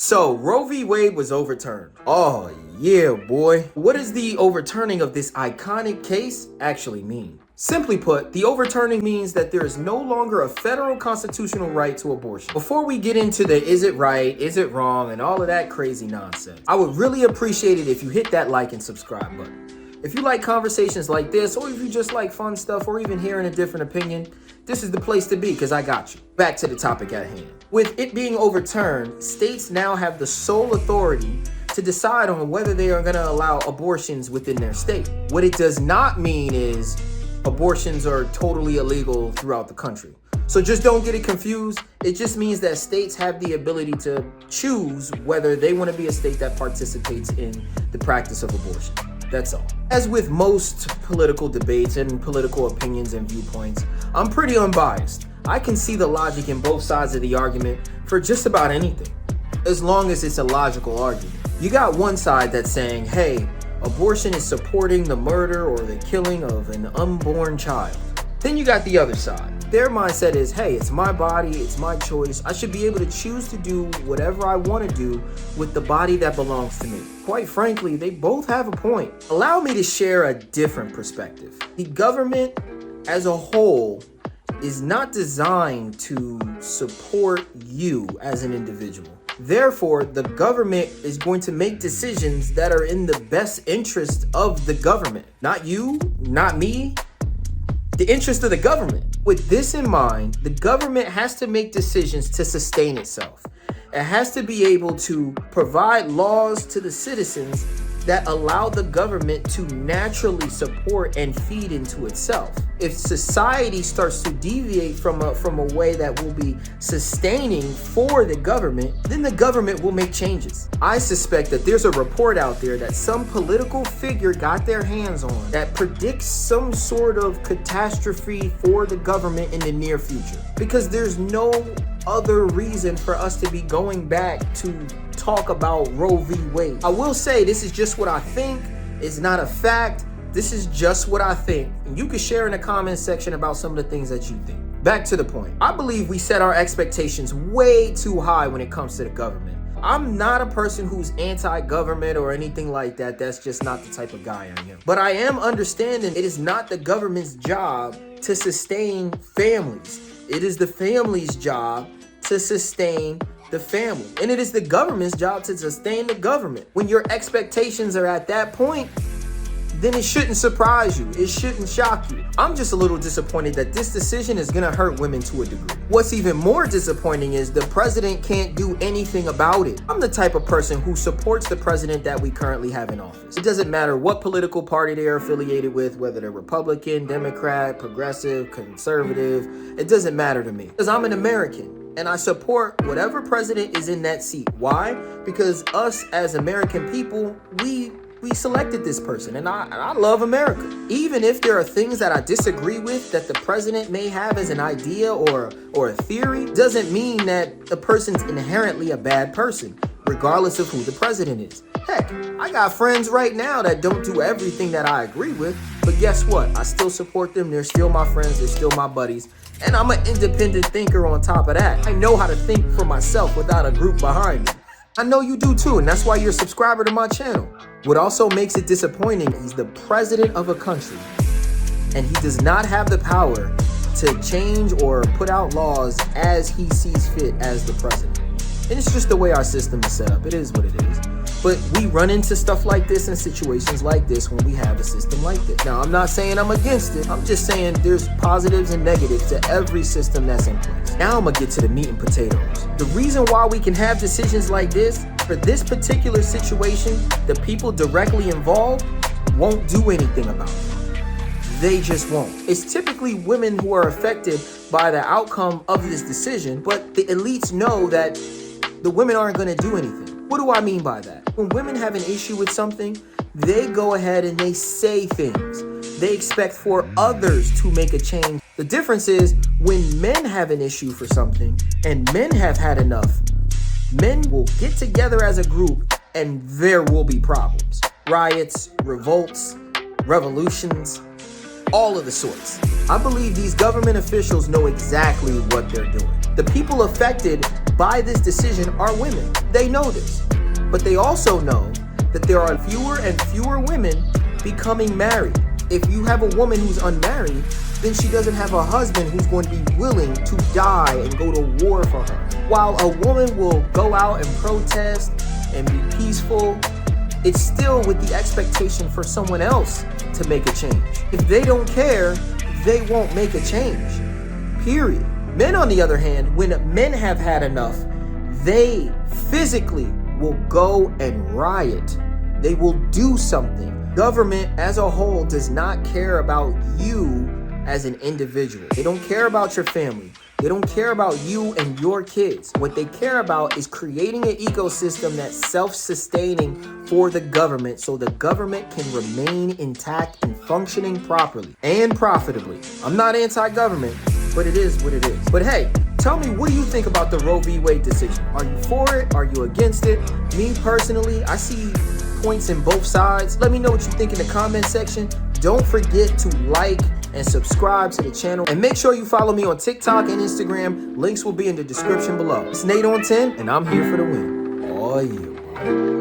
So, Roe v. Wade was overturned. Oh, yeah, boy. What does the overturning of this iconic case actually mean? Simply put, the overturning means that there is no longer a federal constitutional right to abortion. Before we get into the is it right, is it wrong, and all of that crazy nonsense, I would really appreciate it if you hit that like and subscribe button. If you like conversations like this, or if you just like fun stuff, or even hearing a different opinion, this is the place to be, because I got you. Back to the topic at hand. With it being overturned, states now have the sole authority to decide on whether they are going to allow abortions within their state. What it does not mean is abortions are totally illegal throughout the country. So just don't get it confused. It just means that states have the ability to choose whether they want to be a state that participates in the practice of abortion. That's all. As with most political debates and political opinions and viewpoints, I'm pretty unbiased. I can see the logic in both sides of the argument for just about anything, as long as it's a logical argument. You got one side that's saying, hey, abortion is supporting the murder or the killing of an unborn child. Then you got the other side. Their mindset is, hey, it's my body, it's my choice. I should be able to choose to do whatever I want to do with the body that belongs to me. Quite frankly, they both have a point. Allow me to share a different perspective. The government as a whole is not designed to support you as an individual. Therefore, the government is going to make decisions that are in the best interest of the government. Not you, not me, the interest of the government. With this in mind, the government has to make decisions to sustain itself. It has to be able to provide laws to the citizens that allow the government to naturally support and feed into itself. If society starts to deviate from a way that will be sustaining for the government, then the government will make changes. I suspect that there's a report out there that some political figure got their hands on that predicts some sort of catastrophe for the government in the near future. Because there's no other reason for us to be going back to talk about Roe v. Wade. I will say this is just what I think. It's not a fact. This is just what I think. And you can share in the comments section about some of the things that you think. Back to the point. I believe we set our expectations way too high when it comes to the government. I'm not a person who's anti-government or anything like that. That's just not the type of guy I am. But I am understanding it is not the government's job to sustain families. It is the family's job to sustain the family. And it is the government's job to sustain the government. When your expectations are at that point, then it shouldn't surprise you. It shouldn't shock you. I'm just a little disappointed that this decision is gonna hurt women to a degree. What's even more disappointing is the president can't do anything about it. I'm the type of person who supports the president that we currently have in office. It doesn't matter what political party they're affiliated with, whether they're Republican, Democrat, progressive, conservative. It doesn't matter to me, because I'm an American. And I support whatever president is in that seat. Why? Because us as American people, we selected this person, and I love America. Even if there are things that I disagree with that the president may have as an idea or a theory, doesn't mean that the person's inherently a bad person, regardless of who the president is. Heck, I got friends right now that don't do everything that I agree with, but guess what? I still support them. They're still my friends. They're still my buddies. And I'm an independent thinker on top of that. I know how to think for myself without a group behind me. I know you do too, and that's why you're a subscriber to my channel. What also makes it disappointing, he's the president of a country, and he does not have the power to change or put out laws as he sees fit as the president. And it's just the way our system is set up. It is what it is. But we run into stuff like this and situations like this when we have a system like this. Now, I'm not saying I'm against it. I'm just saying there's positives and negatives to every system that's in place. Now I'm gonna get to the meat and potatoes. The reason why we can have decisions like this, for this particular situation, the people directly involved won't do anything about it. They just won't. It's typically women who are affected by the outcome of this decision, but the elites know that the women aren't gonna do anything. What do I mean by that? When women have an issue with something, they go ahead and they say things. They expect for others to make a change. The difference is when men have an issue for something and men have had enough, men will get together as a group and there will be problems. Riots, revolts, revolutions, all of the sorts. I believe these government officials know exactly what they're doing. The people affected by this decision are women. They know this. But they also know that there are fewer and fewer women becoming married. If you have a woman who's unmarried, then she doesn't have a husband who's going to be willing to die and go to war for her. While a woman will go out and protest and be peaceful, it's still with the expectation for someone else to make a change. If they don't care, they won't make a change. Period. Men, on the other hand, when men have had enough, they physically will go and riot. They will do something. Government as a whole does not care about you as an individual. They don't care about your family. They don't care about you and your kids. What they care about is creating an ecosystem that's self-sustaining for the government so the government can remain intact and functioning properly and profitably. I'm not anti-government, but it is what it is. But hey, tell me, what do you think about the Roe v. Wade decision? Are you for it? Are you against it? Me personally, I see points in both sides. Let me know what you think in the comment section. Don't forget to like and subscribe to the channel. And make sure you follow me on TikTok and Instagram. Links will be in the description below. It's Nate on 10, and I'm here for the win. Oh, yeah.